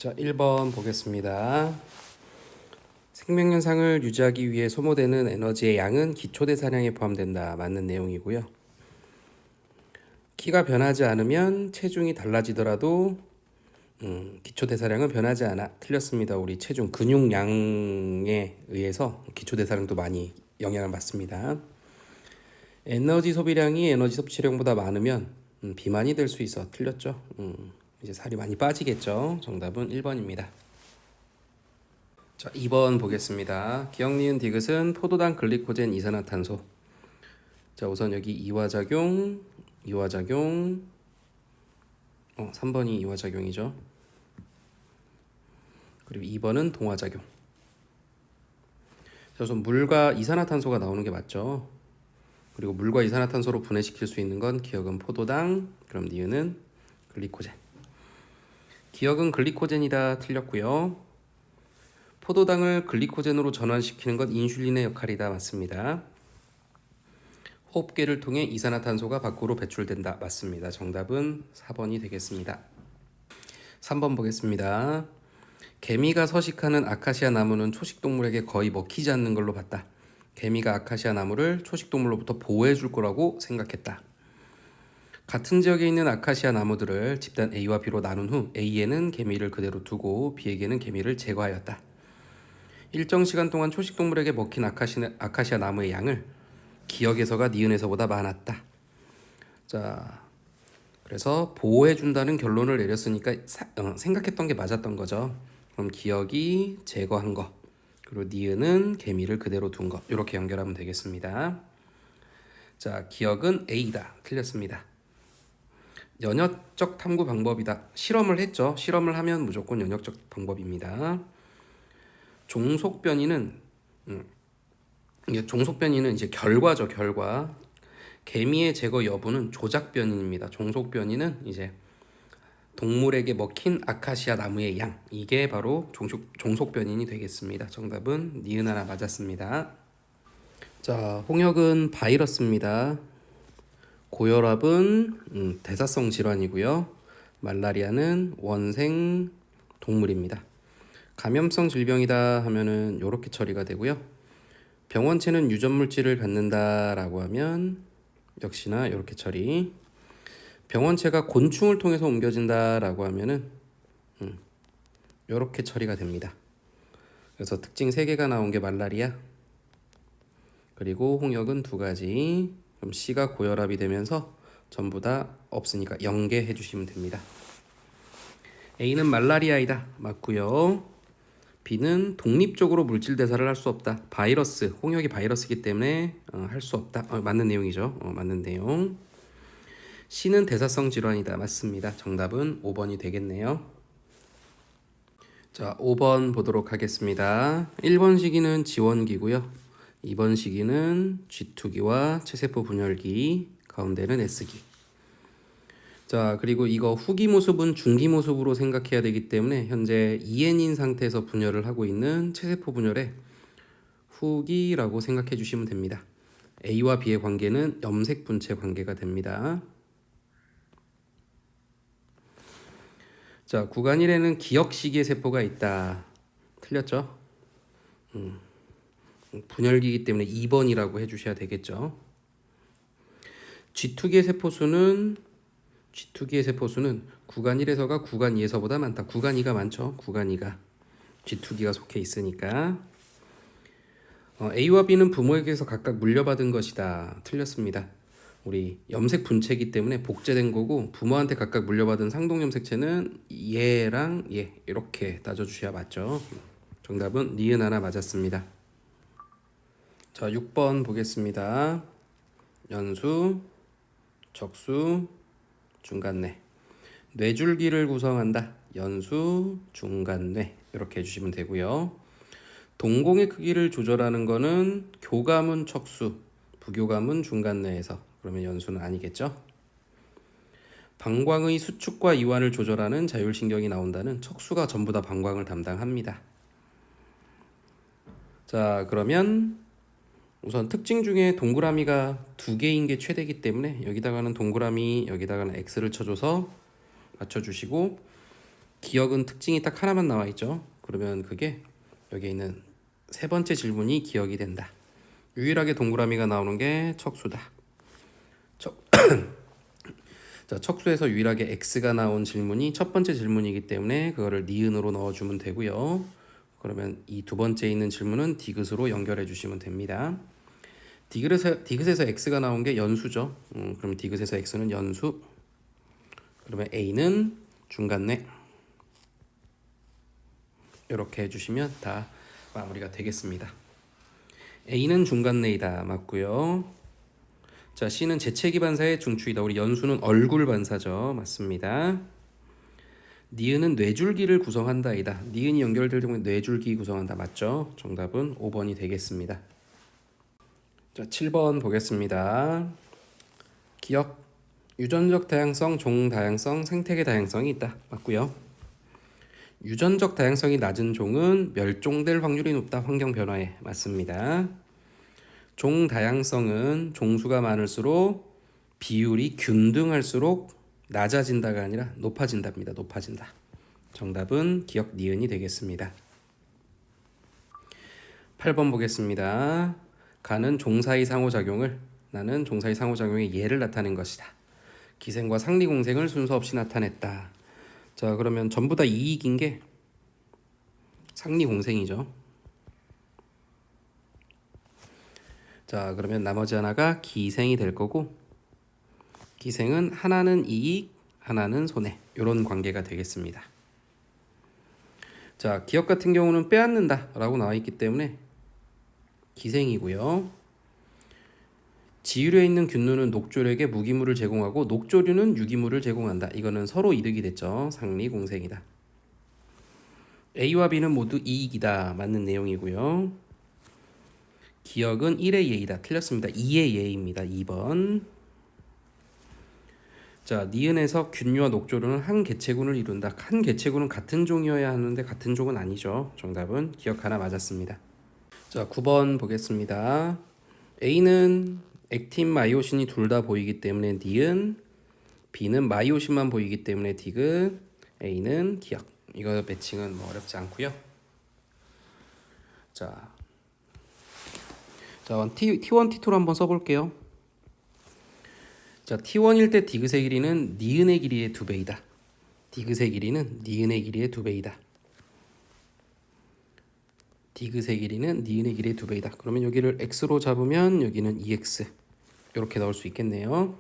자, 1번 보겠습니다. 생명 현상을 유지하기 위해 소모되는 에너지의 양은 기초 대사량에 포함된다. 맞는 내용이고요. 키가 변하지 않으면 체중이 달라지더라도 기초 대사량은 변하지 않아. 틀렸습니다. 우리 체중 근육량에 의해서 기초 대사량도 많이 영향을 받습니다. 에너지 소비량이 에너지 섭취량보다 많으면 비만이 될 수 있어. 틀렸죠? 이제 살이 많이 빠지겠죠. 정답은 1번입니다. 자, 2번 보겠습니다. 기억, 니은, 디귿은 포도당, 글리코젠, 이산화탄소. 자, 우선 여기 이화작용, 3번이 이화작용이죠. 그리고 2번은 동화작용. 자, 우선 물과 이산화탄소가 나오는 게 맞죠. 그리고 물과 이산화탄소로 분해시킬 수 있는 건 기억은 포도당, 그럼 니은은 글리코젠. 기억은 글리코젠이다. 틀렸고요. 포도당을 글리코젠으로 전환시키는 건 인슐린의 역할이다. 맞습니다. 호흡기를 통해 이산화탄소가 밖으로 배출된다. 맞습니다. 정답은 4번이 되겠습니다. 3번 보겠습니다. 개미가 서식하는 아카시아 나무는 초식동물에게 거의 먹히지 않는 걸로 봤다. 개미가 아카시아 나무를 초식동물로부터 보호해 줄 거라고 생각했다. 같은 지역에 있는 아카시아 나무들을 집단 A와 B로 나눈 후 A에는 개미를 그대로 두고 B에게는 개미를 제거하였다. 일정 시간 동안 초식동물에게 먹힌 아카시아 나무의 양을 기억에서가 니은에서보다 많았다. 자, 그래서 보호해준다는 결론을 내렸으니까 생각했던 게 맞았던 거죠. 그럼 기억이 제거한 거, 그리고 니은은 개미를 그대로 둔 거, 이렇게 연결하면 되겠습니다. 자, 기억은 A다. 틀렸습니다. 연역적 탐구 방법이다. 실험을 했죠. 실험을 하면 무조건 연역적 방법입니다. 종속변이는 이제 결과죠. 결과. 개미의 제거 여부는 조작변이입니다. 종속변이는 이제 동물에게 먹힌 아카시아 나무의 양, 이게 바로 종속변인이 되겠습니다. 정답은 니은 하나 맞았습니다. 자, 홍역은 바이러스입니다. 고혈압은 대사성 질환이고요. 말라리아는 원생 동물입니다. 감염성 질병이다 하면은 이렇게 처리가 되고요. 병원체는 유전물질을 갖는다라고 하면 역시나 이렇게 처리. 병원체가 곤충을 통해서 옮겨진다라고 하면은 이렇게 처리가 됩니다. 그래서 특징 3개가 나온 게 말라리아, 그리고 홍역은 2가지. 그럼 C가 고혈압이 되면서 전부 다 없으니까 연계해 주시면 됩니다. A는 말라리아이다. 맞고요. B는 독립적으로 물질 대사를 할 수 없다. 바이러스, 홍역이 바이러스이기 때문에 할 수 없다. 맞는 내용이죠. 맞는 내용. C는 대사성 질환이다. 맞습니다. 정답은 5번이 되겠네요. 자, 5번 보도록 하겠습니다. 1번 시기는 지원기고요. 2번 시기는 G2기와 체세포 분열기, 가운데는 S기. 자, 그리고 이거 후기 모습은 중기 모습으로 생각해야 되기 때문에 현재 EN인 상태에서 분열을 하고 있는 체세포 분열의 후기라고 생각해 주시면 됩니다. A와 B의 관계는 염색 분체 관계가 됩니다. 자, 구간 1에는 기억 시기의 세포가 있다. 틀렸죠? 분열기이기 때문에 2번이라고 해주셔야 되겠죠. G2기의 세포수는 구간 1에서가 구간 2에서보다 많다. 구간 2가 많죠. 구간 2가 G2기가 속해 있으니까. A와 B는 부모에게서 각각 물려받은 것이다. 틀렸습니다. 우리 염색 분체이기 때문에 복제된 거고, 부모한테 각각 물려받은 상동 염색체는 얘랑 얘 이렇게 따져주셔야 맞죠. 정답은 니은 하나 맞았습니다. 자, 6번 보겠습니다. 연수, 적수, 중간뇌. 뇌줄기를 구성한다. 연수, 중간뇌 이렇게 해주시면 되고요. 동공의 크기를 조절하는 거는 교감은 척수, 부교감은 중간뇌에서. 그러면 연수는 아니겠죠. 방광의 수축과 이완을 조절하는 자율신경이 나온다는 척수가 전부 다 방광을 담당합니다. 자, 그러면 우선 특징 중에 동그라미가 2개인 게 최대이기 때문에 여기다가는 동그라미, 여기다가는 X를 쳐줘서 맞춰주시고, 기억은 특징이 딱 하나만 나와 있죠. 그러면 그게 여기에 있는 세 번째 질문이 기억이 된다. 유일하게 동그라미가 나오는 게 척수다. 척, 자, 척수에서 유일하게 x가 나온 질문이 첫 번째 질문이기 때문에 그거를 니은으로 넣어주면 되고요. 그러면 이 두 번째 있는 질문은 디귿으로 연결해 주시면 됩니다. 디귿에서 x가 나온 게 연수죠. 그럼 디귿에서 x는 연수. 그러면 a는 중간내. 이렇게 해주시면 다 마무리가 되겠습니다. a는 중간내이다 맞고요. 자, c는 재채기 반사의 중축이다. 우리 연수는 얼굴 반사죠. 맞습니다. 니은은 뇌줄기를 구성한다이다. 니은이 연결될 경우에 뇌줄기 구성한다. 맞죠? 정답은 5번이 되겠습니다. 자, 7번 보겠습니다. 기억. 유전적 다양성, 종다양성, 생태계 다양성이 있다. 맞고요. 유전적 다양성이 낮은 종은 멸종될 확률이 높다. 환경 변화에. 맞습니다. 종다양성은 종수가 많을수록 비율이 균등할수록 낮아진다가 아니라 높아진답니다. 높아진다. 정답은 기억 니은이 되겠습니다. 8번 보겠습니다. 가는 종사의 상호작용을 나는 종사의 상호작용의 예를 나타낸 것이다. 기생과 상리공생을 순서 없이 나타냈다. 자, 그러면 전부 다 이익인 게 상리공생이죠. 자, 그러면 나머지 하나가 기생이 될 거고, 기생은 하나는 이익, 하나는 손해. 이런 관계가 되겠습니다. 자, 기억 같은 경우는 빼앗는다 라고 나와 있기 때문에 기생이고요. 지유류에 있는 균류는 녹조류에게 무기물을 제공하고 녹조류는 유기물을 제공한다. 이거는 서로 이득이 됐죠. 상리공생이다. A와 B는 모두 이익이다. 맞는 내용이고요. 기억은 1의 예이다. 틀렸습니다. 2의 예입니다. 2번. 자, 니은에서 균류와 녹조류는 한 개체군을 이룬다. 한 개체군은 같은 종이어야 하는데 같은 종은 아니죠. 정답은 기억 하나 맞았습니다. 자, 9번 보겠습니다. A는 액틴, 마이오신이 둘 다 보이기 때문에 니은, B는 마이오신만 보이기 때문에 디귿, A는 기억. 이거 매칭은 뭐 어렵지 않고요. 자, T1, T2로 한번 써볼게요. 자, T1일 때 디귿의 길이는 니은의 길이의 2배이다. 디귿의 길이는 니은의 길이의 2배이다. 디귿의 길이는 니은의 길이의 2배이다. 그러면 여기를 x로 잡으면 여기는 2x 이렇게 넣을 수 있겠네요.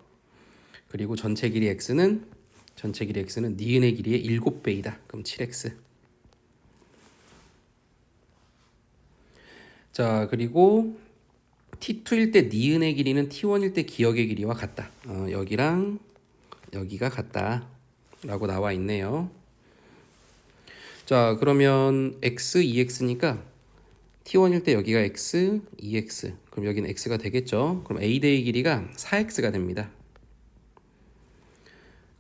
그리고 전체 길이 x는 니은의 길이의 7배이다. 그럼 7x. 자, 그리고 T2일 때 니은의 길이는 T1일 때 기억의 길이와 같다. 여기랑 여기가 같다 라고 나와 있네요. 자, 그러면 x, 2x니까 T1일 때 여기가 x, 2x. 그럼 여기는 x가 되겠죠. 그럼 a대의 길이가 4x가 됩니다.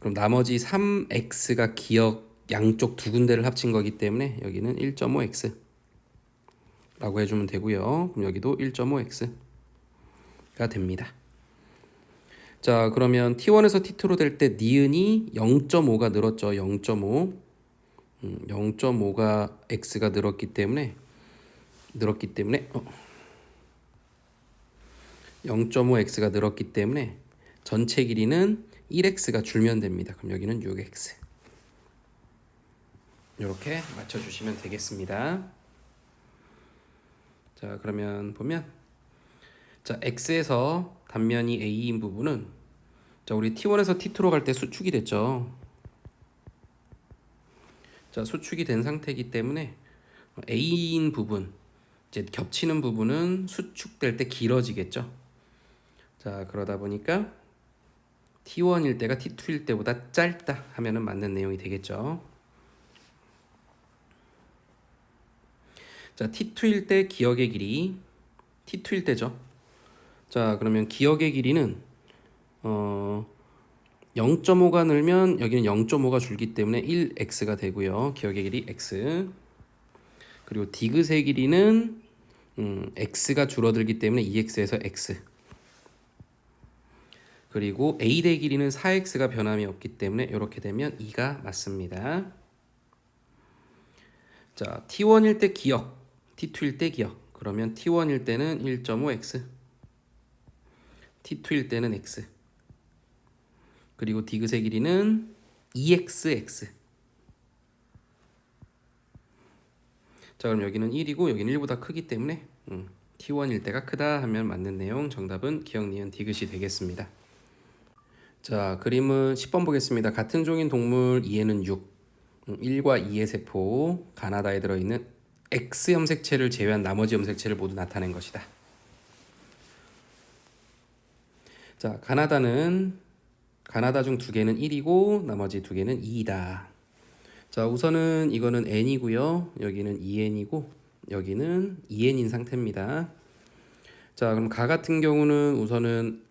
그럼 나머지 3x가 기억 양쪽 두 군데를 합친 거기 때문에 여기는 1.5x 라고 해주면 되고요. 그럼 여기도 1.5x가 됩니다. 자, 그러면 T1에서 T2로 될 때 니은이 0.5가 늘었죠. 0.5. 0.5가 x가 늘었기 때문에 0.5x가 늘었기 때문에 전체 길이는 1x가 줄면 됩니다. 그럼 여기는 6x. 이렇게 맞춰주시면 되겠습니다. 자, 그러면 보면 자, x에서 단면이 a인 부분은 자, 우리 T1에서 T2로 갈 때 수축이 됐죠. 자, 수축이 된 상태이기 때문에 a인 부분 이제 겹치는 부분은 수축될 때 길어지겠죠. 자, 그러다 보니까 T1일 때가 T2일 때보다 짧다 하면은 맞는 내용이 되겠죠. 자, T2일 때 기억의 길이 T2일 때죠. 자, 그러면 기억의 길이는 0.5가 늘면 여기는 0.5가 줄기 때문에 1x가 되고요. 기억의 길이 x. 그리고 디귿의 길이는 x가 줄어들기 때문에 2x에서 x. 그리고 a대 길이는 4x가 변함이 없기 때문에 이렇게 되면 2가 맞습니다. 자, T1일 때 기억, T2일 때 기억. 그러면 T1일 때는 1.5x, T2일 때는 x. 그리고 디귿의 길이는 2xx. 자, 그럼 여기는 1이고 여기는 1보다 크기 때문에 T1일 때가 크다 하면 맞는 내용. 정답은 기억, 니은, 디귿이 되겠습니다. 자, 그림은 10번 보겠습니다. 같은 종인 동물 2에는 6, 1과 2의 세포, 가나다에 들어있는 X 염색체를 제외한 나머지 염색체를 모두 나타낸 것이다. 자, 가나다 중 2개는 1이고 나머지 2개는 2이다. 자, 우선은 이거는 n이고요. 여기는 2n이고 여기는 2n인 상태입니다. 자, 그럼 가 같은 경우는 우선은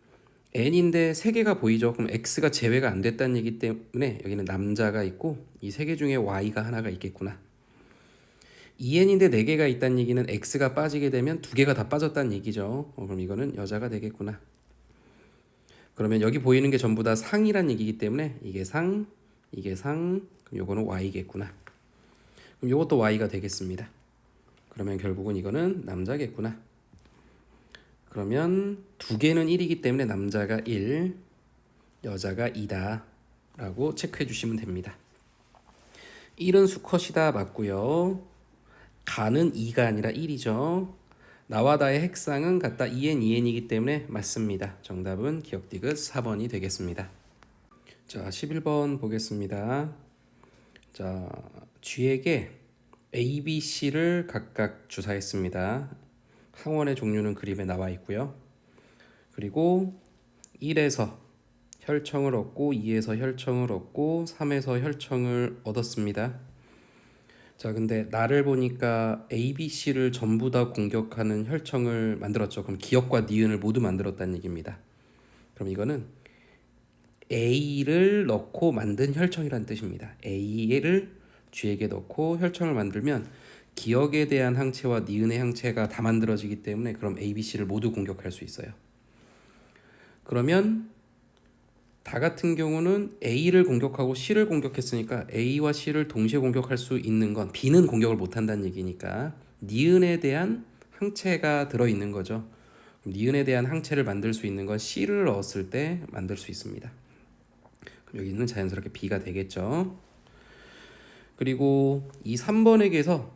n인데 3개가 보이죠. 그럼 x가 제외가 안 됐다는 얘기 때문에 여기는 남자가 있고 이 3개 중에 y가 하나가 있겠구나. 2n인데 4개가 있다는 얘기는 x가 빠지게 되면 2개가 다 빠졌다는 얘기죠. 그럼 이거는 여자가 되겠구나. 그러면 여기 보이는 게 전부 다 상이란 얘기이기 때문에 이게 상, 이게 상, 그럼 요거는 y겠구나. 그럼 요것도 y가 되겠습니다. 그러면 결국은 이거는 남자겠구나. 그러면 2개는 1이기 때문에 남자가 1, 여자가 2다 라고 체크해 주시면 됩니다. 1은 수컷이다 맞고요. 가는 2가 아니라 1이죠. 나와 나의 핵상은 같다 2n, 2n이기 때문에 맞습니다. 정답은 기억 디귿 4번이 되겠습니다. 자, 11번 보겠습니다. 자, 쥐에게 A, B, C를 각각 주사했습니다. 항원의 종류는 그림에 나와 있고요. 그리고 1에서 혈청을 얻고 2에서 혈청을 얻고 3에서 혈청을 얻었습니다. 자, 근데 나를 보니까 A, B, C를 전부 다 공격하는 혈청을 만들었죠. 그럼 기억과 니은을 모두 만들었다는 얘기입니다. 그럼 이거는 A를 넣고 만든 혈청이라는 뜻입니다. A를 G에게 넣고 혈청을 만들면 기억에 대한 항체와 니은의 항체가 다 만들어지기 때문에 그럼 A, B, C를 모두 공격할 수 있어요. 그러면 다 같은 경우는 A를 공격하고 C를 공격했으니까 A와 C를 동시에 공격할 수 있는 건 B는 공격을 못한다는 얘기니까 니은에 대한 항체가 들어있는 거죠. 니은에 대한 항체를 만들 수 있는 건 C를 넣었을 때 만들 수 있습니다. 그럼 여기는 자연스럽게 B가 되겠죠. 그리고 이 3번에게서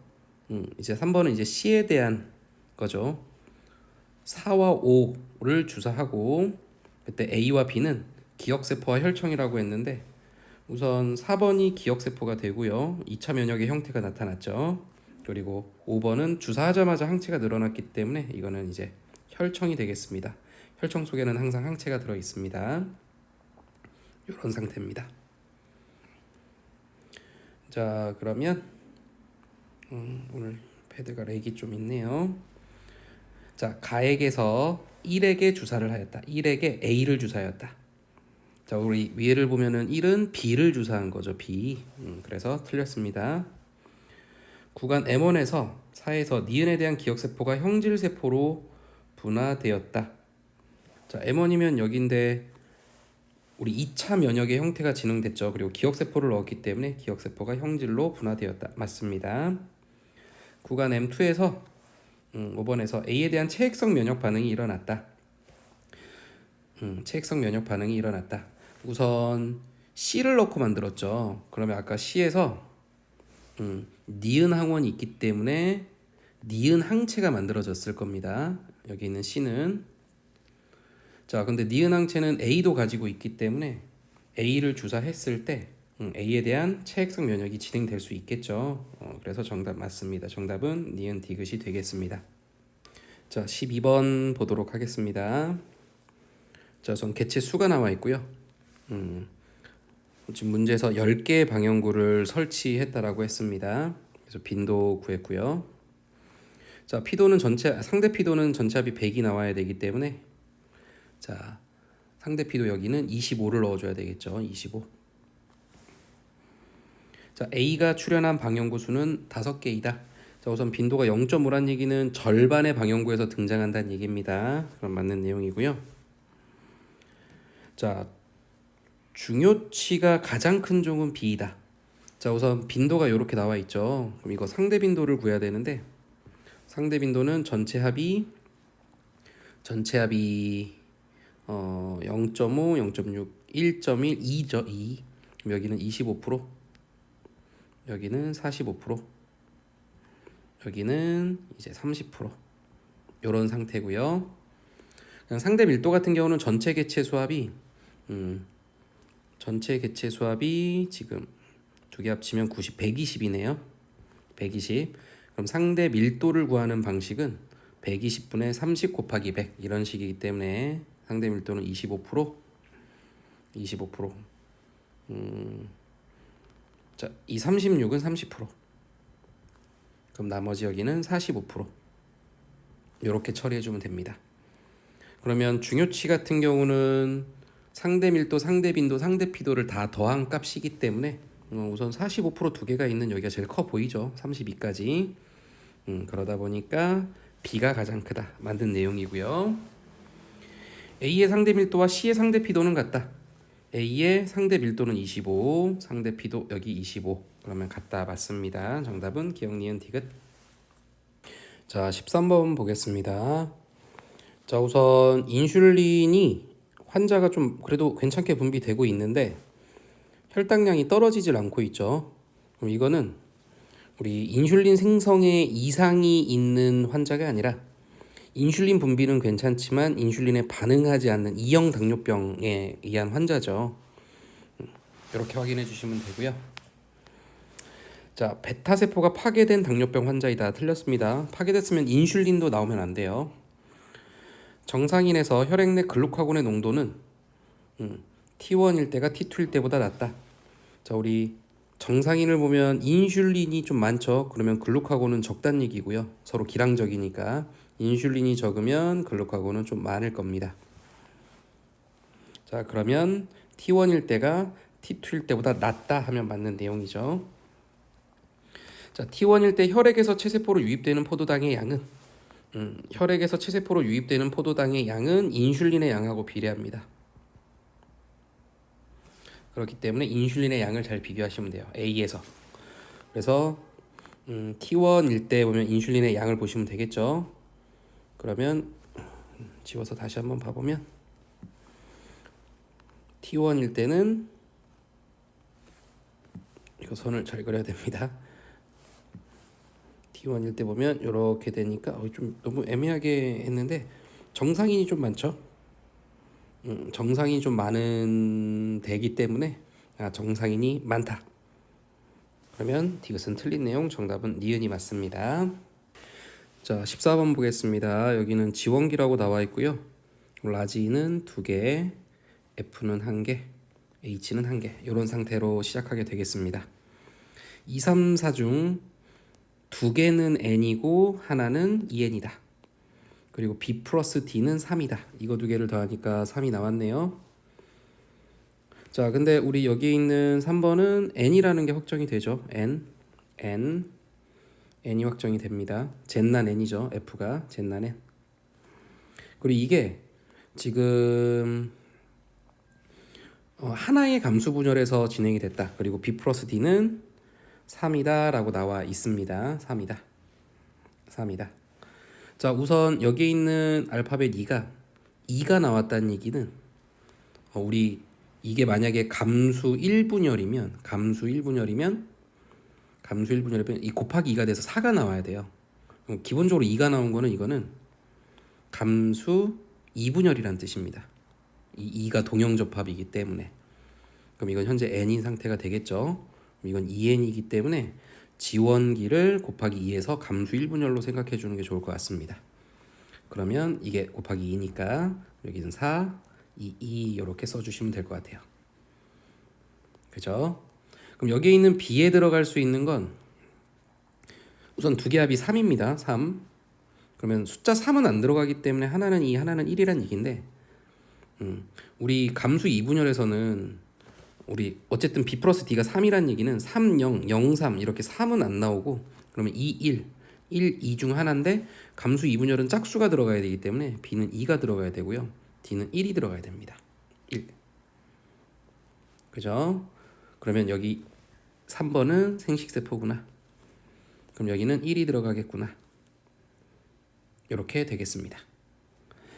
이제 3번은 이제 C에 대한 거죠. 4와 5를 주사하고 그때 A와 B는 기억세포와 혈청이라고 했는데 우선 4번이 기억세포가 되고요. 2차 면역의 형태가 나타났죠. 그리고 5번은 주사하자마자 항체가 늘어났기 때문에 이거는 이제 혈청이 되겠습니다. 혈청 속에는 항상 항체가 들어 있습니다. 이런 상태입니다. 자, 그러면 오늘 패드가 렉이 좀 있네요. 자, 가에게서 1에게 주사를 하였다. 1에게 A를 주사하였다. 자, 우리 위에를 보면은 1은 B를 주사한 거죠. B. 그래서 틀렸습니다. 구간 M1에서 4에서 니은에 대한 기억세포가 형질세포로 분화되었다. 자, M1이면 여기인데 우리 2차 면역의 형태가 진행됐죠. 그리고 기억세포를 넣었기 때문에 기억세포가 형질로 분화되었다. 맞습니다. 구간 M2에서 5번에서 A에 대한 체액성 면역 반응이 일어났다. 체액성 면역 반응이 일어났다. 우선 C를 넣고 만들었죠. 그러면 아까 C에서 니은 항원이 있기 때문에 니은 항체가 만들어졌을 겁니다. 여기 있는 C는 자, 근데 니은 항체는 A도 가지고 있기 때문에 A를 주사했을 때 A에 대한 체액성 면역이 진행될 수 있겠죠. 그래서 정답 맞습니다. 정답은 니은 디귿이 되겠습니다. 자, 12번 보도록 하겠습니다. 자, 우선 개체 수가 나와 있고요. 지금 문제에서 10개의 방향구를 설치했다라고 했습니다. 그래서 빈도 구했고요. 자, 피도는 상대 피도는 전체 합이 100이 나와야 되기 때문에 자, 상대 피도 여기는 25를 넣어줘야 되겠죠. 25. 자, A가 출현한 방향구 수는 5개이다. 자, 우선 빈도가 0.5란 얘기는 절반의 방향구에서 등장한다는 얘기입니다. 그럼 맞는 내용이고요. 자, 중요치가 가장 큰 종은 B이다. 자, 우선 빈도가 이렇게 나와 있죠. 그럼 이거 상대 빈도를 구해야 되는데 상대 빈도는 전체 합이 0.5, 0.6, 1.1, 2죠. 2. 그럼 여기는 25%, 여기는 45%, 여기는 이제 30%. 이런 상태고요. 그냥 상대 밀도 같은 경우는 전체 개체 수압이 지금 두 개 합치면 120이네요. 120. 그럼 상대 밀도를 구하는 방식은 120분의 30 곱하기 100 이런 식이기 때문에 상대 밀도는 25%. 자, 이 36은 30%. 그럼 나머지 여기는 45%. 이렇게 처리해 주면 됩니다. 그러면 중요치 같은 경우는 상대 밀도, 상대 빈도, 상대 피도를 다 더한 값이기 때문에 우선 45%두 개가 있는 여기가 제일 커 보이죠. 32까지. 그러다 보니까 B가 가장 크다. 만든 내용이고요. A의 상대 밀도와 C의 상대 피도는 같다. A의 상대 밀도는 25, 상대 피도 여기 25. 그러면 같다. 맞습니다. 정답은 기억, 니은, 디귿. 자, 13번 보겠습니다. 자, 우선 인슐린이 환자가 좀 그래도 괜찮게 분비되고 있는데 혈당량이 떨어지질 않고 있죠. 그럼 이거는 우리 인슐린 생성에 이상이 있는 환자가 아니라 인슐린 분비는 괜찮지만 인슐린에 반응하지 않는 2형 당뇨병에 의한 환자죠. 이렇게 확인해 주시면 되고요. 자, 베타 세포가 파괴된 당뇨병 환자이다. 틀렸습니다. 파괴됐으면 인슐린도 나오면 안 돼요. 정상인에서 혈액 내 글루카곤의 농도는 T1일 때가 T2일 때보다 낮다. 자, 우리 정상인을 보면 인슐린이 좀 많죠. 그러면 글루카곤은 적다는 얘기고요. 서로 기량적이니까 인슐린이 적으면 글루카곤은 좀 많을 겁니다. 자, 그러면 T1일 때가 T2일 때보다 낮다 하면 맞는 내용이죠. 자, T1일 때 혈액에서 체세포로 유입되는 포도당의 양은 혈액에서 체세포로 유입되는 포도당의 양은 인슐린의 양하고 비례합니다. 그렇기 때문에 인슐린의 양을 잘 비교하시면 돼요. A에서. 그래서 T1일 때 보면 인슐린의 양을 보시면 되겠죠. 그러면 지워서 다시 한번 봐보면 T1일 때는 이거 선을 잘 그려야 됩니다. T1일 때 보면 이렇게 되니까 좀 너무 애매하게 했는데 정상인이 좀 많죠. 정상인이 좀 많은 대기 때문에 정상인이 많다. 그러면 디귿은 틀린 내용, 정답은 니은이 맞습니다. 자, 14번 보겠습니다. 여기는 지원기라고 나와 있고요. 라지는 2개, F는 1개, H는 1개. 이런 상태로 시작하게 되겠습니다. 2, 3, 4 중 2개는 N이고 하나는 EN이다. 그리고 B 플러스 D는 3이다. 이거 2개를 더하니까 3이 나왔네요. 자, 근데 우리 여기 있는 3번은 N이라는 게 확정이 되죠. N이 확정이 됩니다. 젠난 N이죠. F가 젠난 N. 그리고 이게 지금 하나의 감수 분열에서 진행이 됐다. 그리고 B 플러스 D는 3이다 라고 나와 있습니다. 3이다. 자, 우선 여기 있는 알파벳 2가 나왔다는 얘기는 우리 이게 만약에 감수 1분열이면 이 곱하기 2가 돼서 4가 나와야 돼요. 기본적으로 2가 나온 거는 이거는 감수 2분열이란 뜻입니다. 이 2가 동형접합이기 때문에. 그럼 이건 현재 n인 상태가 되겠죠. 이건 2n이기 때문에 지원기를 곱하기 2에서 감수 1분열로 생각해 주는 게 좋을 것 같습니다. 그러면 이게 곱하기 2니까 여기는 4, 2 이렇게 써주시면 될 것 같아요. 그죠? 그럼 여기에 있는 B에 들어갈 수 있는 건 우선 2개 합이 3입니다. 3. 그러면 숫자 3은 안 들어가기 때문에 하나는 2, 하나는 1이란 얘기인데 우리 감수 2분열에서는 우리 어쨌든 B 플러스 D가 3이란 얘기는 3, 0, 0, 3 이렇게 3은 안 나오고 그러면 2, 1, 2 중 하나인데 감수 2분열은 짝수가 들어가야 되기 때문에 B는 2가 들어가야 되고요. D는 1이 들어가야 됩니다. 1. 그죠? 그러면 여기 3번은 생식세포구나. 그럼 여기는 1이 들어가겠구나. 이렇게 되겠습니다.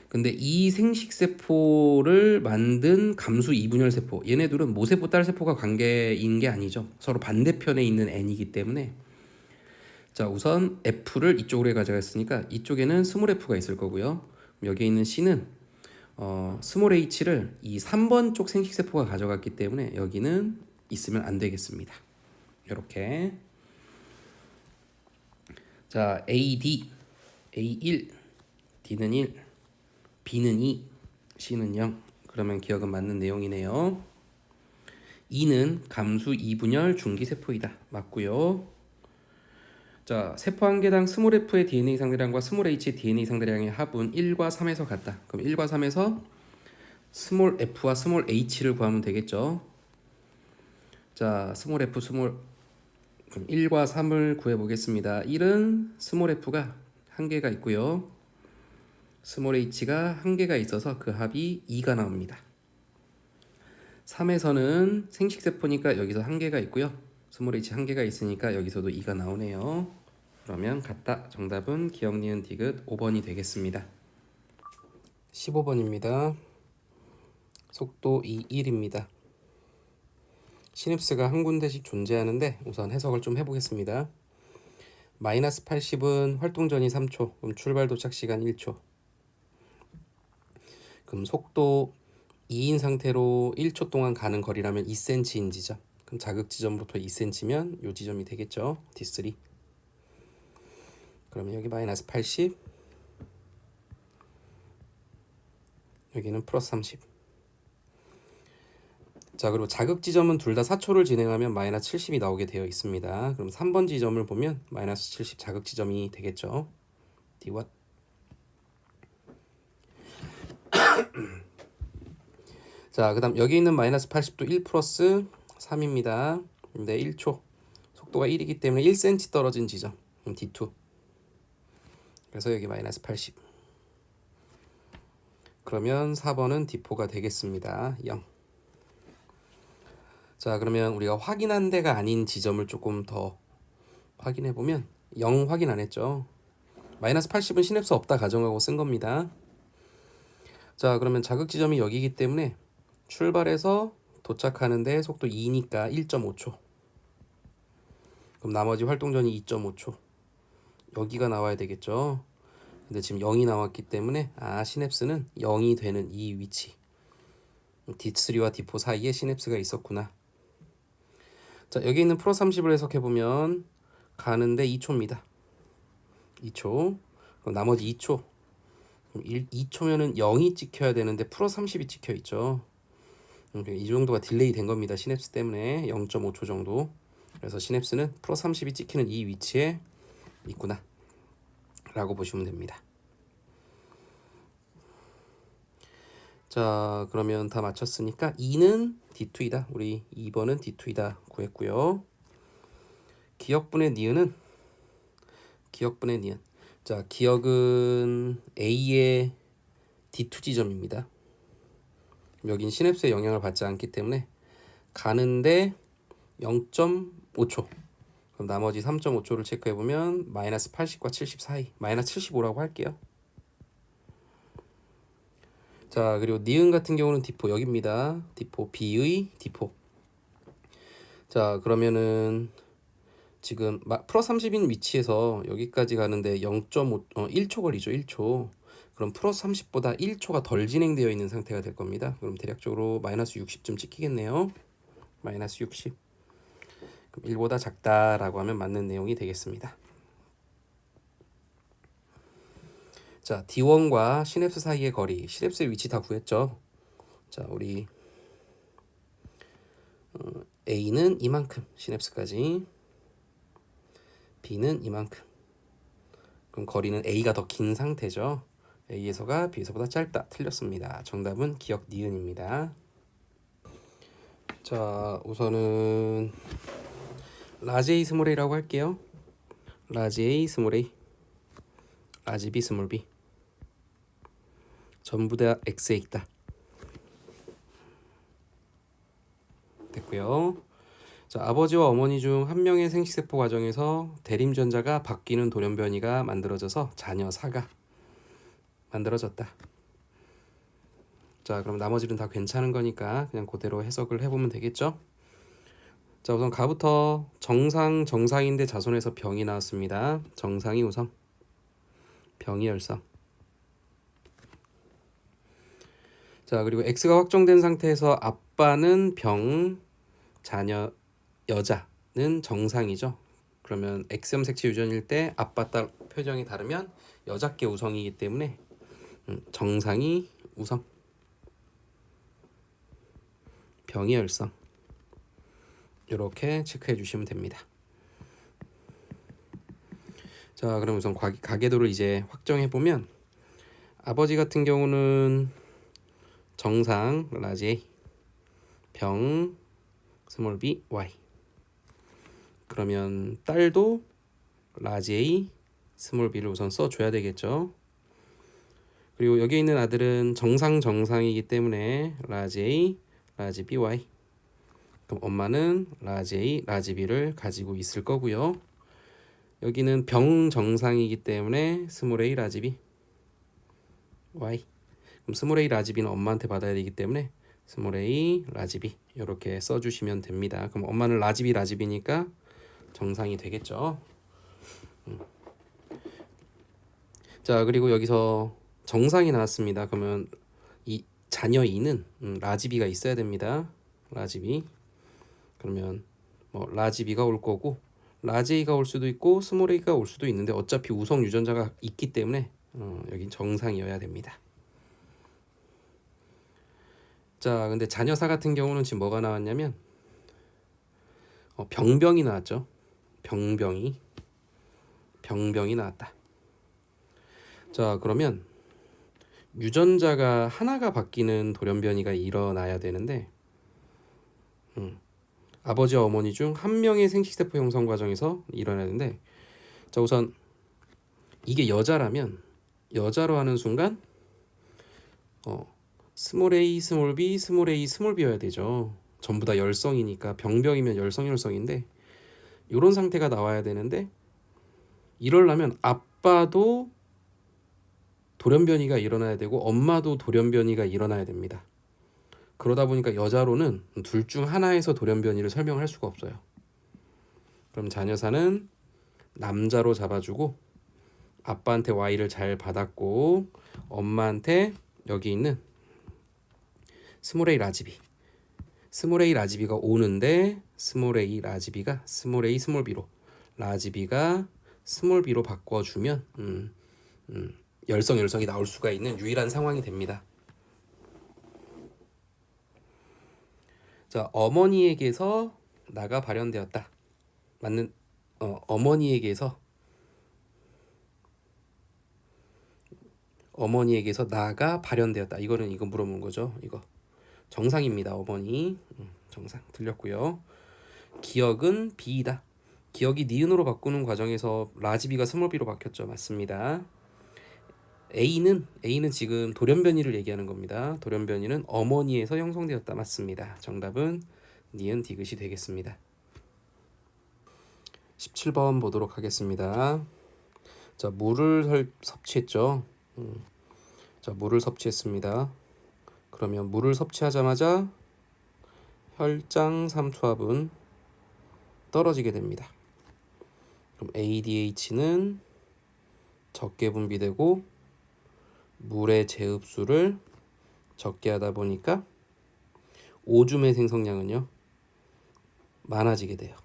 근데 이 생식세포를 만든 감수 이분열 세포, 얘네들은 모세포 딸세포가 관계인 게 아니죠. 서로 반대편에 있는 N이기 때문에, 자, 우선 F를 이쪽으로 가져갔으니까 이쪽에는 스몰 F가 있을 거고요. 여기에 있는 C는 스몰 h를 이 3번 쪽 생식세포가 가져갔기 때문에 여기는 있으면 안 되겠습니다. 이렇게. 자, AD, A1, D는 1, B는 2, C는 0. 그러면 기억은 맞는 내용이네요. 2는 감수 이분열 중기세포이다. 맞고요. 자, 세포 한 개당 스몰 F의 DNA 상대량과 스몰 H의 DNA 상대량의 합은 1과 3에서 같다. 그럼 1과 3에서 스몰 F와 스몰 H를 구하면 되겠죠. 자, 스몰 F, 그럼 1과 3을 구해 보겠습니다. 1은 스몰 F가 한 개가 있고요. 스몰 H가 한 개가 있어서 그 합이 2가 나옵니다. 3에서는 생식세포니까 여기서 한 개가 있고요. 스몰 H 한 개가 있으니까 여기서도 2가 나오네요. 그러면 같다. 정답은 기억, 니은, 디귿 5번이 되겠습니다. 15번입니다. 속도 2.1입니다. 시냅스가 한 군데씩 존재하는데 우선 해석을 좀 해보겠습니다. 마이너스 80은 활동 전이 3초, 그럼 출발 도착 시간 1초. 그럼 속도 2인 상태로 1초 동안 가는 거리라면 2cm인 지점. 그럼 자극 지점부터 2cm면 이 지점이 되겠죠. D3. 그러면 여기 마이너스 80, 여기는 플러스 30. 자, 그리고 자극 지점은 둘 다 4초를 진행하면 마이너스 70이 나오게 되어 있습니다. 그럼 3번 지점을 보면 마이너스 70 자극 지점이 되겠죠. D왓. 자, 그 다음 여기 있는 마이너스 80도 1 플러스 3입니다. 근데 1초. 속도가 1이기 때문에 1cm 떨어진 지점. 그럼 D2. 그래서 여기 마이너스 80. 그러면 4번은 D4가 되겠습니다. 0. 자, 그러면 우리가 확인한 데가 아닌 지점을 조금 더 확인해 보면 0 확인 안 했죠. 마이너스 80은 시냅스 없다 가정하고 쓴 겁니다. 자, 그러면 자극 지점이 여기이기 때문에 출발해서 도착하는데 속도 2니까 1.5초. 그럼 나머지 활동 전이 2.5초. 여기가 나와야 되겠죠. 근데 지금 0이 나왔기 때문에 시냅스는 0이 되는 이 위치. D3와 D4 사이에 시냅스가 있었구나. 자, 여기 있는 플러스 30을 해석해 보면 가는데 2초입니다. 2초. 그럼 나머지 2초. 그럼 2초면은 0이 찍혀야 되는데 플러스 30이 찍혀 있죠. 이 정도가 딜레이 된 겁니다. 시냅스 때문에 0.5초 정도. 그래서 시냅스는 플러스 30이 찍히는 이 위치에 있구나 라고 보시면 됩니다. 자, 그러면 다 맞췄으니까 2는 D2이다. 우리 2번은 D2이다 구했고요. 기억분의 니은은 자, 기억은 A의 D2 지점입니다. 여긴 시냅스의 영향을 받지 않기 때문에 가는데 0.5초. 그럼 나머지 3.5초를 체크해보면 마이너스 80과 70 사이, 마이너스 75라고 할게요. 자, 그리고 니은 같은 경우는 D4 여기입니다. D4 B의 D4. 자, 그러면은 지금 플러스 30인 위치에서 여기까지 가는데 0.5 1초 걸리죠. 1초. 그럼 플러스 30보다 1초가 덜 진행되어 있는 상태가 될 겁니다. 그럼 대략적으로 마이너스 60쯤 찍히겠네요. 마이너스 60. 그럼 1보다 작다라고 하면 맞는 내용이 되겠습니다. 자, D1과 시냅스 사이의 거리, 시냅스의 위치 다 구했죠. 자, 우리 A는 이만큼, 시냅스까지. B는 이만큼. 그럼 거리는 A가 더 긴 상태죠. A에서가 B에서보다 짧다. 틀렸습니다. 정답은 기억 니은입니다. 자, 우선은 라지 A 스몰 A라고 할게요. 라지 A 스몰 A, 라지 B 스몰 B. 전부 다 X에 있다. 됐고요. 자, 아버지와 어머니 중 한 명의 생식세포 과정에서 대림전자가 바뀌는 돌연변이가 만들어져서 자녀 사가 만들어졌다. 자, 그럼 나머지는 다 괜찮은 거니까 그냥 그대로 해석을 해보면 되겠죠? 자, 우선 가부터 정상인데 자손에서 병이 나왔습니다. 정상이 우선, 병이 열성. 자, 그리고 X가 확정된 상태에서 아빠는 병, 자녀, 여자는 정상이죠. 그러면 X염 색채 유전일 때 아빠 딸 표정이 다르면 여자께 우성이기 때문에 정상이 우성, 병이 열성. 이렇게 체크해 주시면 됩니다. 자, 그럼 우선 가계도를 이제 확정해 보면 아버지 같은 경우는 정상 라지 A, 병 스몰 b y. 그러면 딸도 라지 A, 스몰 b를 우선 써줘야 되겠죠. 그리고 여기 있는 아들은 정상이기 때문에 라지 A, 라지 by. 그럼 엄마는 라지 A, 라지 b를 가지고 있을 거고요. 여기는 병 정상이기 때문에 스몰 a 라지 b y. 그럼 스몰 a 라지 b는 엄마한테 받아야 되기 때문에 스몰 a 라지 b 이렇게 써주시면 됩니다. 그럼 엄마는 라지 b니까 정상이 되겠죠. 자, 그리고 여기서 정상이 나왔습니다. 그러면 이 자녀 2는 라지 b가 있어야 됩니다. 라지 b. 그러면 뭐 라지 b가 올 거고 라지 a가 올 수도 있고 스몰 a가 올 수도 있는데 어차피 우성 유전자가 있기 때문에 여긴 정상이어야 됩니다. 자, 근데 자녀사 같은 경우는 지금 뭐가 나왔냐면 병병이 나왔죠. 병병이 나왔다. 자, 그러면 유전자가 하나가 바뀌는 돌연변이가 일어나야 되는데 아버지와 어머니 중 한 명의 생식세포 형성 과정에서 일어나는데, 자, 우선 이게 여자라면 여자로 하는 순간 스몰 a, 스몰 b, 스몰 a, 스몰 b여야 되죠. 전부 다 열성이니까 병병이면 열성인데 이런 상태가 나와야 되는데, 이러려면 아빠도 돌연변이가 일어나야 되고 엄마도 돌연변이가 일어나야 됩니다. 그러다 보니까 여자로는 둘 중 하나에서 돌연변이를 설명할 수가 없어요. 그럼 자녀사는 남자로 잡아주고 아빠한테 Y를 잘 받았고 엄마한테 여기 있는 스몰 a 라지 B, 스몰 a 라지 B가 오는데 스몰 a 라지 B가 스몰 a 스몰 b로, 라지 B가 스몰 b로 바꿔주면 열성이 나올 수가 있는 유일한 상황이 됩니다. 자, 어머니에게서 나가 발현되었다. 맞는 어머니에게서 나가 발현되었다. 이거 물어보는 거죠. 이거 정상입니다. 어머니 정상 들렸고요. 기억은 B이다. 기억이 니은으로 바꾸는 과정에서 라지 B가 스몰 b로 바뀌었죠. 맞습니다. A는 지금 돌연변이를 얘기하는 겁니다. 돌연변이는 어머니에서 형성되었다. 맞습니다. 정답은 니은 디귿이 되겠습니다. 17번 보도록 하겠습니다. 자, 물을 섭취했죠. 자, 물을 섭취했습니다. 그러면 물을 섭취하자마자 혈장 삼투압은 떨어지게 됩니다. 그럼 ADH는 적게 분비되고 물의 재흡수를 적게 하다 보니까 오줌의 생성량은요 많아지게 돼요.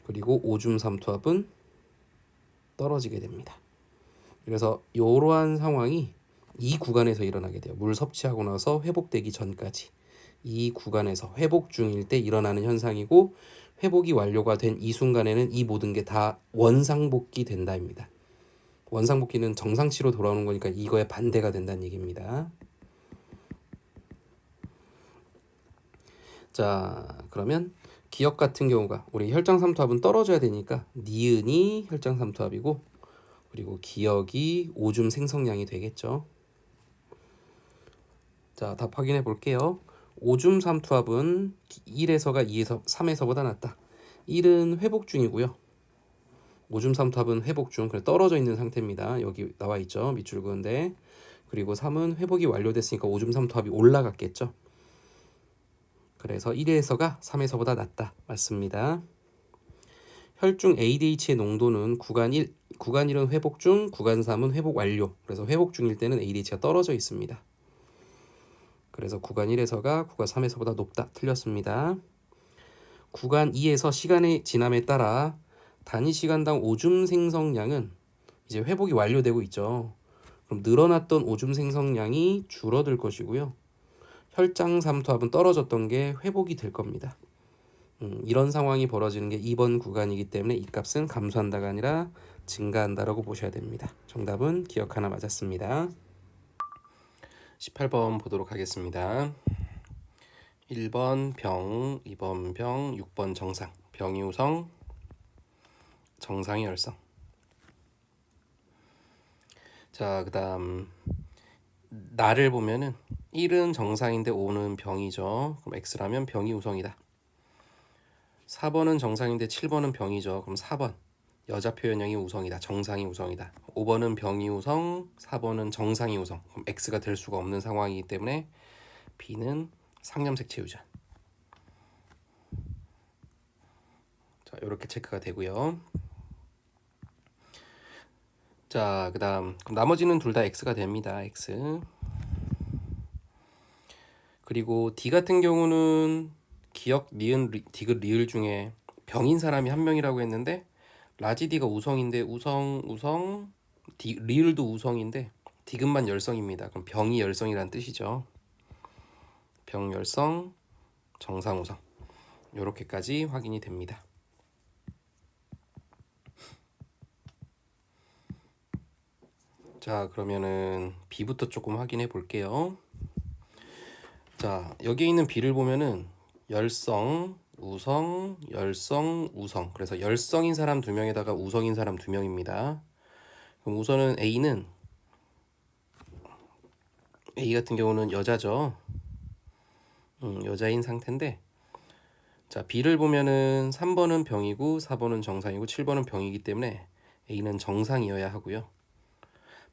그리고 오줌 삼투압은 떨어지게 됩니다. 그래서 이러한 상황이 이 구간에서 일어나게 돼요. 물 섭취하고 나서 회복되기 전까지 이 구간에서 회복 중일 때 일어나는 현상이고, 회복이 완료가 된 이 순간에는 이 모든 게 다 원상복귀 된다입니다. 원상복귀는 정상치로 돌아오는 거니까 이거에 반대가 된다는 얘기입니다. 자, 그러면 기억 같은 경우가 우리 혈장 삼투압은 떨어져야 되니까 니은이 혈장 삼투압이고, 그리고 기억이 오줌 생성량이 되겠죠. 자, 답 확인해 볼게요. 오줌 삼투압은 1에서가 2에서 3에서보다 낫다. 1은 회복 중이고요. 오줌 삼투압은 회복 중, 그래 떨어져 있는 상태입니다. 여기 나와 있죠. 밑줄 그은데. 그리고 3은 회복이 완료됐으니까 오줌 삼투압이 올라갔겠죠. 그래서 1에서가 3에서보다 낫다. 맞습니다. 혈중 ADH의 농도는 구간 1은 회복 중, 구간 3은 회복 완료. 그래서 회복 중일 때는 ADH가 떨어져 있습니다. 그래서 구간 1에서가 구간 3에서보다 높다. 틀렸습니다. 구간 2에서 시간의 지남에 따라 단위 시간당 오줌 생성량은 이제 회복이 완료되고 있죠. 그럼 늘어났던 오줌 생성량이 줄어들 것이고요. 혈장 삼투압은 떨어졌던 게 회복이 될 겁니다. 이런 상황이 벌어지는 게 2번 구간이기 때문에 이 값은 감소한다가 아니라 증가한다라고 보셔야 됩니다. 정답은 기억 하나 맞았습니다. 18번 보도록 하겠습니다. 1번 병, 2번 병, 6번 정상. 병이 우성, 정상이 열성. 자, 그 다음 나를 보면은 1은 정상인데 5는 병이죠. 그럼 X라면 병이 우성이다. 4번은 정상인데 7번은 병이죠. 그럼 4번 여자 표현형이 우성이다. 정상이 우성이다. 5번은 병이 우성, 4번은 정상이 우성. 그럼 X가 될 수가 없는 상황이기 때문에 B는 상념색 체유전. 자, 이렇게 체크가 되고요. 자, 그 다음 나머지는 둘 다 X가 됩니다. X. 그리고 D 같은 경우는 기역, 니은, 디귿, 리을 중에 병인 사람이 한 명이라고 했는데 라지 D가 우성인데 우성, 리을도 우성인데 디귿만 열성입니다. 그럼 병이 열성이란 뜻이죠. 병 열성, 정상 우성. 요렇게까지 확인이 됩니다. 자, 그러면은 B부터 조금 확인해 볼게요. 자, 여기에 있는 B를 보면은 열성, 우성, 열성, 우성. 그래서 열성인 사람 2명에다가 우성인 사람 2명입니다. 그럼 우선은 A 같은 경우는 여자죠. 여자인 상태인데, 자, B를 보면은 3번은 병이고 4번은 정상이고 7번은 병이기 때문에 A는 정상이어야 하고요.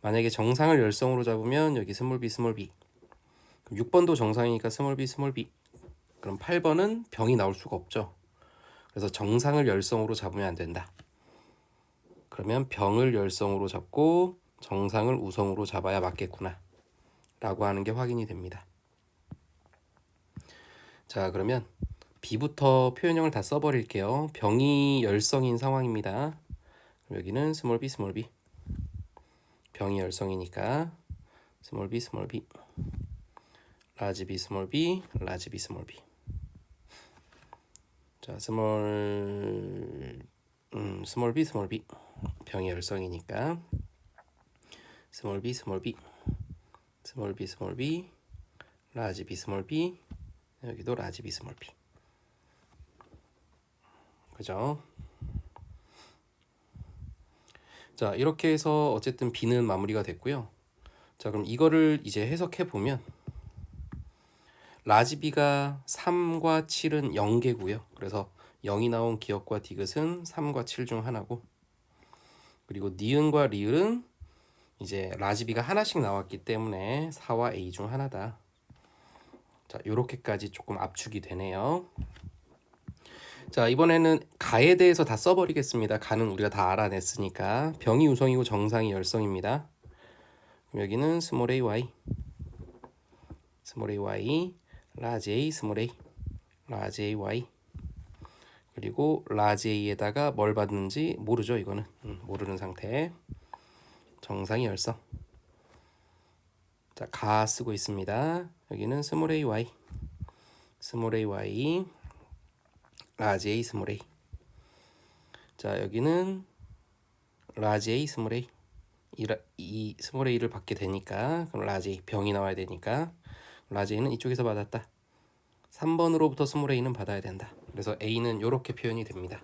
만약에 정상을 열성으로 잡으면 여기 스몰 b 스몰 b. 그럼 6번도 정상이니까 스몰 b 스몰 b. 그럼 8번은 병이 나올 수가 없죠. 그래서 정상을 열성으로 잡으면 안 된다. 그러면 병을 열성으로 잡고 정상을 우성으로 잡아야 맞겠구나 라고 하는 게 확인이 됩니다. 자, 그러면 B부터 표현형을 다 써버릴게요. 병이 열성인 상황입니다. 그럼 여기는 스몰 b 스몰 b. 병이 열성이니까 스몰 b 스몰 b, 라지 b 스몰 b, 라지 b 스몰 b. 자, 스몰 b 스몰 b. 병이 열성이니까 스몰 b 스몰 b, 스몰 b 스몰 b, 라지 b 스몰 b. 여기도 라지 b 스몰 b. 그죠? 자, 이렇게 해서 어쨌든 B는 마무리가 됐고요. 자, 그럼 이거를 이제 해석해 보면 라지 B가 3과 7은 0개고요. 그래서 0이 나온 기역과 디귿은 3과 7 중 하나고, 그리고 니은과 리을은 이제 라지 B가 하나씩 나왔기 때문에 4와 A 중 하나다. 자, 요렇게까지 조금 압축이 되네요. 자, 이번에는 가에 대해서 다 써버리겠습니다. 가는 우리가 다 알아냈으니까. 병이 우성이고 정상이 열성입니다. 그럼 여기는 스몰 a y, 스몰 a y, 라지 a, 스몰 a, 라지 a y. 그리고 라지 a에다가 뭘 받는지 모르죠. 이거는 모르는 상태. 정상이 열성. 자, 가 쓰고 있습니다. 여기는 스몰 a y, 스몰 a y, 라지 A 스몰 a. 자, 여기는 라지 A 스몰 a. 이 스몰 a를 받게 되니까 그럼 라지 A 병이 나와야 되니까 라지 A는 이쪽에서 받았다. 3번으로부터 스몰 a는 받아야 된다. 그래서 A는 이렇게 표현이 됩니다.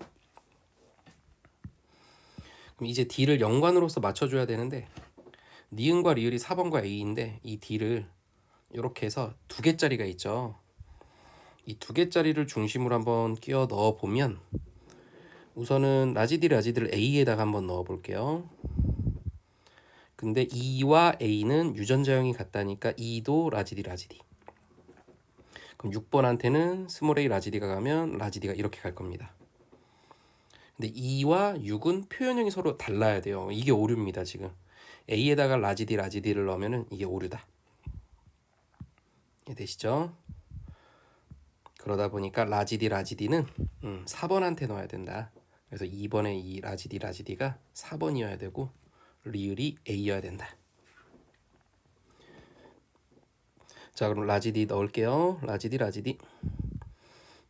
그럼 이제 D를 연관으로서 맞춰줘야 되는데 니은과 리을이 4번과 A인데 이 D를 이렇게 해서 2개짜리가 있죠. 이 두 개짜리를 중심으로 한번 끼워 넣어 보면 우선은 라지디를 A에다가 한번 넣어 볼게요. 근데 E와 A는 유전자형이 같다니까 E도 라지디. 그럼 6번한테는 스몰 a 라지디가 가면 라지디가 이렇게 갈 겁니다. 근데 E와 6은 표현형이 서로 달라야 돼요. 이게 오류입니다, 지금. A에다가 라지디를 넣으면은 이게 오류다. 이해되시죠? 그러다 보니까 라지디는 4번한테 넣어야 된다. 그래서 2번에 이 라지디가 4번이어야 되고 리을이 A여야 된다. 자, 그럼 라지디 넣을게요. 라지디.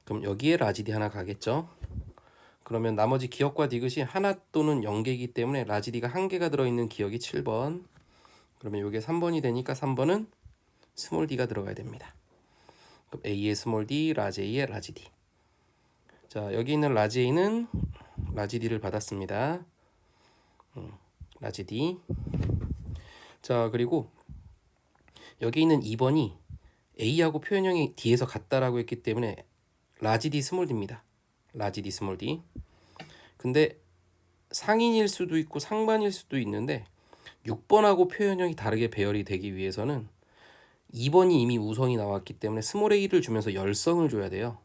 그럼 여기에 라지디 하나 가겠죠? 그러면 나머지 기억과 디귿이 하나 또는 0개이기 때문에 라지디가 한 개가 들어있는 기억이 7번. 그러면 이게 3번이 되니까 3번은 스몰 d가 들어가야 됩니다. 그럼 A의 스몰 d, 라지 A의 라지 d. 자, 여기 있는 라지 A는 라지 d를 받았습니다. 라지 d. 자, 그리고 여기 있는 2번이 A하고 표현형이 D에서 같다라고 했기 때문에 라지 D 스몰 d입니다. 라지 D 스몰 d. 근데 상인일 수도 있고 상반일 수도 있는데 6번하고 표현형이 다르게 배열이 되기 위해서는 2번이 이미 우성이 나왔기 때문에 스몰 a를 주면서 열성을 줘야 돼요.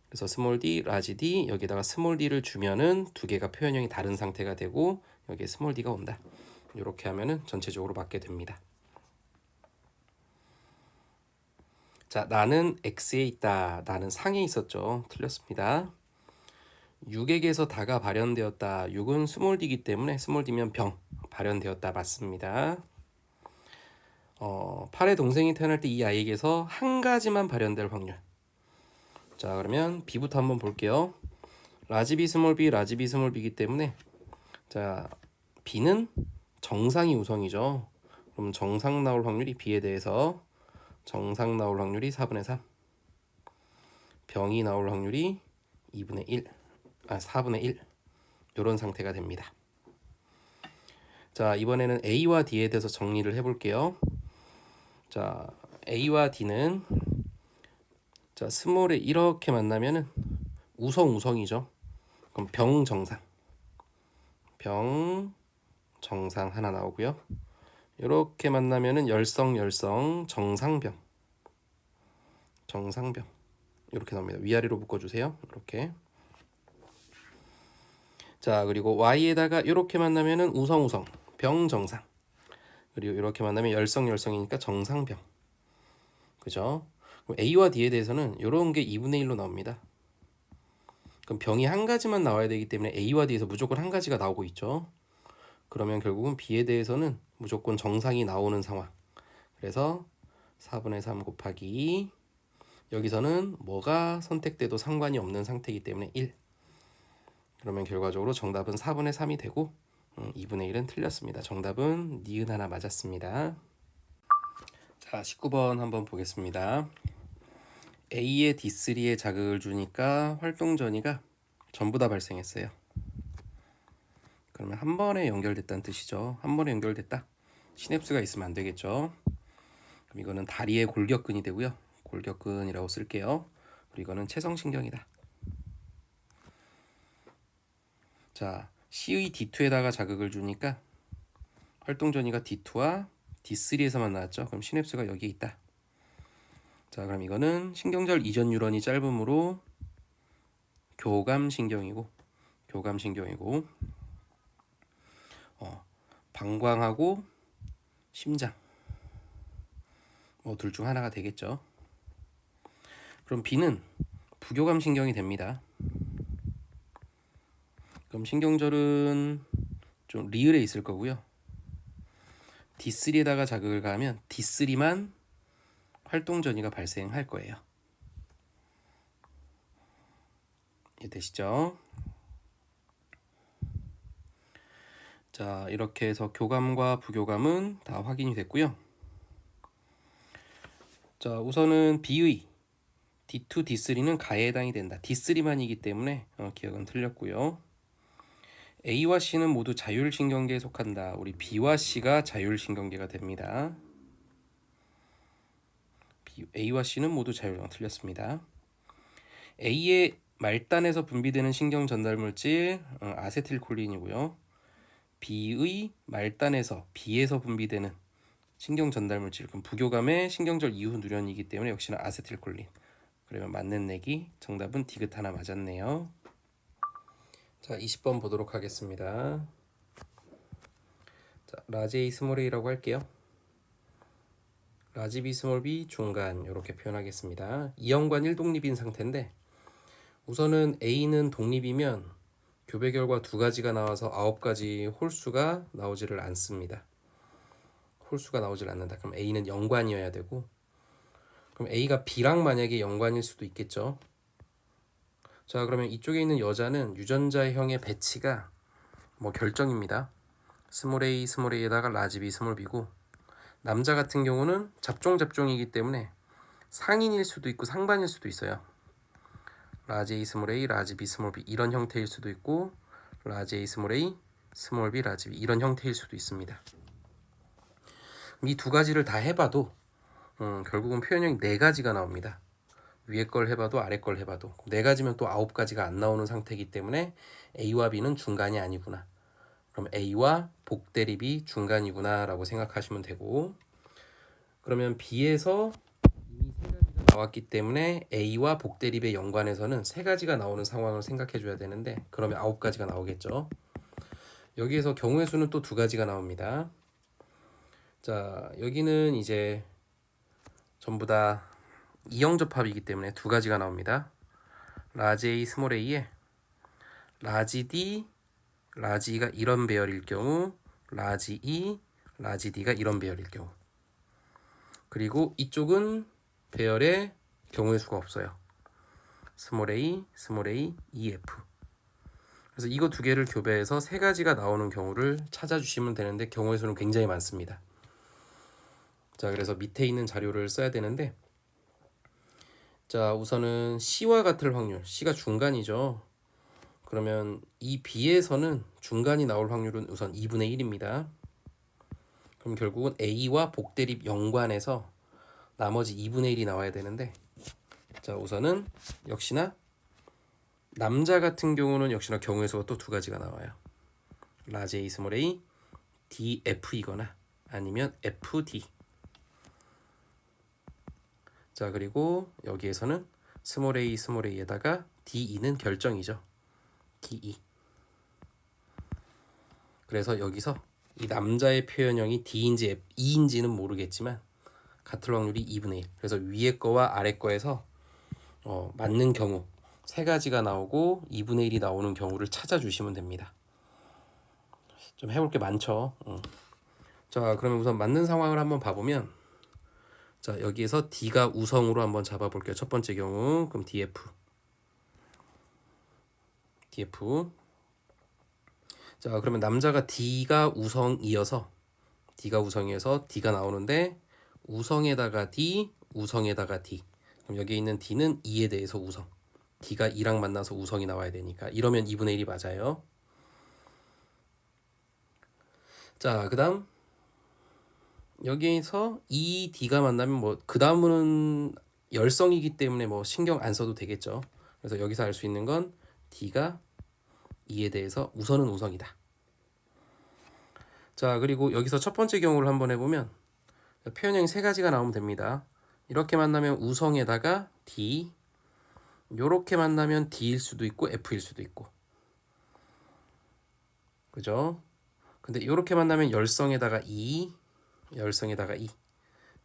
그래서 스몰 d, 라지 d 여기다가 스몰 d를 주면은 두 개가 표현형이 다른 상태가 되고 여기에 스몰 d가 온다. 이렇게 하면은 전체적으로 맞게 됩니다. 자, 나는 x에 있다. 나는 상에 있었죠. 틀렸습니다. 6에게서 다가 발현되었다. 6은 스몰 d이기 때문에 스몰 d면 병 발현되었다. 맞습니다. 8의 동생이 태어날 때 이 아이에게서 한 가지만 발현될 확률. 자, 그러면 B부터 한번 볼게요. 라지 B 스몰 B, 라지 B 스몰 B이기 때문에 자, B는 정상이 우성이죠. 그럼 정상 나올 확률이 B에 대해서 정상 나올 확률이 4분의 3. 병이 나올 확률이 2분의 1. 4분의 1. 이런 상태가 됩니다. 자, 이번에는 A와 D에 대해서 정리를 해볼게요. 자, A와 D는 자, 스몰에 이렇게 만나면은 우성이죠. 그럼 병 정상 하나 나오고요. 이렇게 만나면은 열성 정상병 이렇게 나옵니다. 위아래로 묶어주세요. 이렇게. 자, 그리고 Y에다가 이렇게 만나면은 우성 병 정상. 그리고 이렇게 만나면 열성이니까 정상병. 그죠? 그럼 A와 D에 대해서는 이런 게 2분의 1로 나옵니다. 그럼 병이 한 가지만 나와야 되기 때문에 A와 D에서 무조건 한 가지가 나오고 있죠. 그러면 결국은 B에 대해서는 무조건 정상이 나오는 상황. 그래서 4분의 3 곱하기 여기서는 뭐가 선택돼도 상관이 없는 상태이기 때문에 1. 그러면 결과적으로 정답은 4분의 3이 되고 2분의 1은 틀렸습니다. 정답은 니은 하나 맞았습니다. 자, 19번 한번 보겠습니다. A의 D3에 자극을 주니까 활동 전이가 전부 다 발생했어요. 그러면 한 번에 연결됐다는 뜻이죠. 한 번에 연결됐다. 시냅스가 있으면 안 되겠죠. 그럼 이거는 다리의 골격근이 되고요. 골격근이라고 쓸게요. 그리고 이거는 체성신경이다. 자, C의 D2에다가 자극을 주니까 활동 전이가 D2와 D3에서만 나왔죠. 그럼 시냅스가 여기에 있다. 자, 그럼 이거는 신경절 이전 뉴런이 짧으므로 교감신경이고 방광하고 심장 뭐 둘 중 하나가 되겠죠. 그럼 B는 부교감신경이 됩니다. 그럼 신경절은 좀 리을에 있을 거고요. D3에다가 자극을 가하면 D3만 활동 전이가 발생할 거예요. 이해되시죠? 자, 이렇게 해서 교감과 부교감은 다 확인이 됐고요. 자, 우선은 B의 D2, D3는 가에 해당이 된다. D3만이기 때문에 기억은 틀렸고요. A와 C는 모두 자율신경계에 속한다. 우리 B와 C가 자율신경계가 됩니다. A와 C는 모두 틀렸습니다. A의 말단에서 분비되는 신경 전달 물질 아세틸콜린이고요. B의 말단에서 B에서 분비되는 신경 전달 물질, 그럼 부교감의 신경절 이후 누련이기 때문에 역시나 아세틸콜린. 그러면 맞는 내기 정답은 디귿 하나 맞았네요. 자, 20번 보도록 하겠습니다. 자, 라지 A 스몰 A라고 할게요. 라지 B 스몰 B 중간 이렇게 표현하겠습니다. 이형관 1독립인 상태인데 우선은 A는 독립이면 교배 결과 두 가지가 나와서 9가지 홀수가 나오지를 않습니다. 홀수가 나오질 않는다. 그럼 A는 연관이어야 되고, 그럼 A가 B랑 만약에 연관일 수도 있겠죠. 자, 그러면 이쪽에 있는 여자는 유전자형의 배치가 뭐 결정입니다. 스몰 A, 스몰 A에다가 라지 B, 스몰 B고, 남자 같은 경우는 잡종이기 때문에 상인일 수도 있고 상반일 수도 있어요. 라지 A, 스몰 A, 라지 B, 스몰 B 이런 형태일 수도 있고, 라지 A, 스몰 A, 스몰 B, 라지 B 이런 형태일 수도 있습니다. 이 두 가지를 다 해봐도 결국은 표현형이 4가지가 나옵니다. 위에 걸 해봐도 아래 걸 해봐도 4가지면 또 9가지가 안 나오는 상태이기 때문에 A와 B는 중간이 아니구나. 그럼 A와 복대립이 중간이구나 라고 생각하시면 되고, 그러면 B에서 이미 3가지가 나왔기 때문에 A와 복대립의 연관에서는 3가지가 나오는 상황을 생각해 줘야 되는데, 그러면 9가지가 나오겠죠. 여기에서 경우의 수는 또 2가지가 나옵니다. 자, 여기는 이제 전부 다 이형접합이기 때문에 2가지가 나옵니다. 라지 A, 스몰 A에 라지 D, 라지 E가 이런 배열일 경우, 라지 E, 라지 D가 이런 배열일 경우. 그리고 이쪽은 배열에 경우의 수가 없어요. 스몰 A, 스몰 A, EF. 그래서 이거 2개를 교배해서 3가지가 나오는 경우를 찾아주시면 되는데 경우의 수는 굉장히 많습니다. 자, 그래서 밑에 있는 자료를 써야 되는데, 자, 우선은 C와 같을 확률, C가 중간이죠. 그러면 이 B에서는 중간이 나올 확률은 우선 2분의 1입니다. 그럼 결국은 A와 복대립 연관에서 나머지 2분의 1이 나와야 되는데, 자, 우선은 역시나 남자 같은 경우는 역시나 경우의 수가 또 2가지가 나와요. 라지 A, 스몰 A, DF이거나 아니면 FD. 자, 그리고 여기에서는 스몰 A, 스몰 A에다가 DE는 결정이죠. DE. 그래서 여기서 이 남자의 표현형이 D인지 E인지는 모르겠지만 같을 확률이 2분의 1. 그래서 위에 거와 아래 거에서 맞는 경우 3가지가 나오고 2분의 1이 나오는 경우를 찾아주시면 됩니다. 좀 해볼 게 많죠. 자, 그러면 우선 맞는 상황을 한번 봐보면, 자, 여기에서 D가 우성으로 한번 잡아볼게요. 첫 번째 경우. 그럼 DF. 자, 그러면 남자가 D가 우성이어서 D가 나오는데, 우성에다가 D, 우성에다가 D. 그럼 여기 있는 D는 2에 대해서 우성. D가 2랑 만나서 우성이 나와야 되니까 이러면 2분의 1이 맞아요. 자, 그 다음 여기에서 이 D가 만나면 뭐 그 다음은 열성이기 때문에 뭐 신경 안 써도 되겠죠. 그래서 여기서 알 수 있는 건 D가 2에 대해서 우선은 우성이다. 자, 그리고 여기서 첫 번째 경우를 한번 해보면 표현형이 3가지가 나오면 됩니다. 이렇게 만나면 우성에다가 D, 요렇게 만나면 D일 수도 있고 F일 수도 있고, 그죠? 근데 요렇게 만나면 열성에다가 E,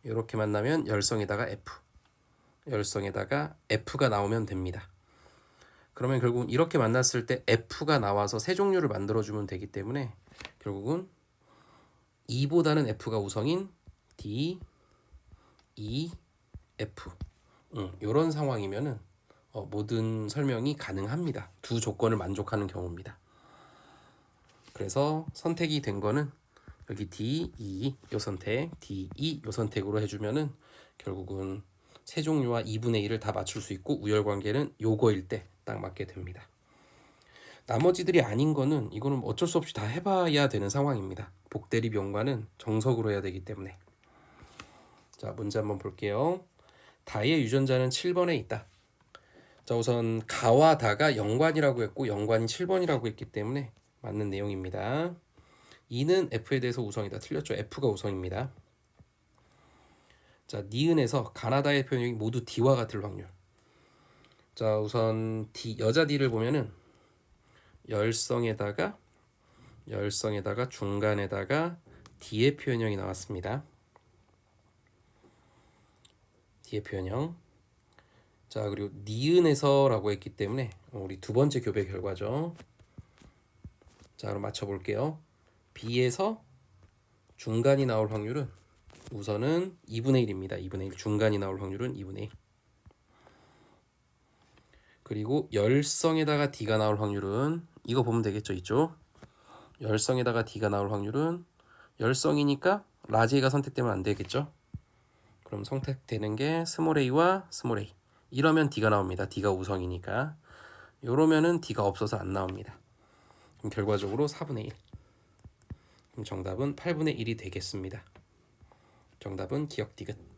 요렇게 만나면 열성에다가 F, 열성에다가 F가 나오면 됩니다. 그러면 결국은 이렇게 만났을 때 F가 나와서 세 종류를 만들어주면 되기 때문에 결국은 E보다는 F가 우성인 D, E, F. 이런 상황이면은 모든 설명이 가능합니다. 두 조건을 만족하는 경우입니다. 그래서 선택이 된 거는 여기 D, E 요 선택, D, E 요 선택으로 해주면은 결국은 세 종류와 2분의 1을 다 맞출 수 있고 우열관계는 요거일 때 딱 맞게 됩니다. 나머지들이 아닌 거는 이거는 어쩔 수 없이 다 해봐야 되는 상황입니다. 복대립 연관은 정석으로 해야 되기 때문에. 자, 문제 한번 볼게요. 다의 유전자는 7번에 있다. 자, 우선 가와 다가 연관이라고 했고 연관이 7번이라고 했기 때문에 맞는 내용입니다. 2는 F에 대해서 우성이다. 틀렸죠. F가 우성입니다. 자, 니은에서 가나다의 표현이 모두 D와 같을 확률. 자, 우선 D, 여자 D를 보면은 열성에다가 중간에다가 D의 표현형이 나왔습니다. D의 표현형. 자, 그리고 니은에서라고 했기 때문에 우리 두 번째 교배 결과죠. 자, 그럼 맞춰볼게요. B에서 중간이 나올 확률은 우선은 2분의 1입니다. 2분의 1. 중간이 나올 확률은 2분의 1. 그리고 열성에다가 D가 나올 확률은 이거 보면 되겠죠. 이쪽. 열성에다가 D가 나올 확률은 열성이니까 라지 A가 선택되면 안 되겠죠. 그럼 선택되는 게 스몰 a와 스몰 a. 이러면 D가 나옵니다. D가 우성이니까. 요러면은 D가 없어서 안 나옵니다. 그럼 결과적으로 4분의 1. 그럼 정답은 8분의 1이 되겠습니다. 정답은 기억 디귿.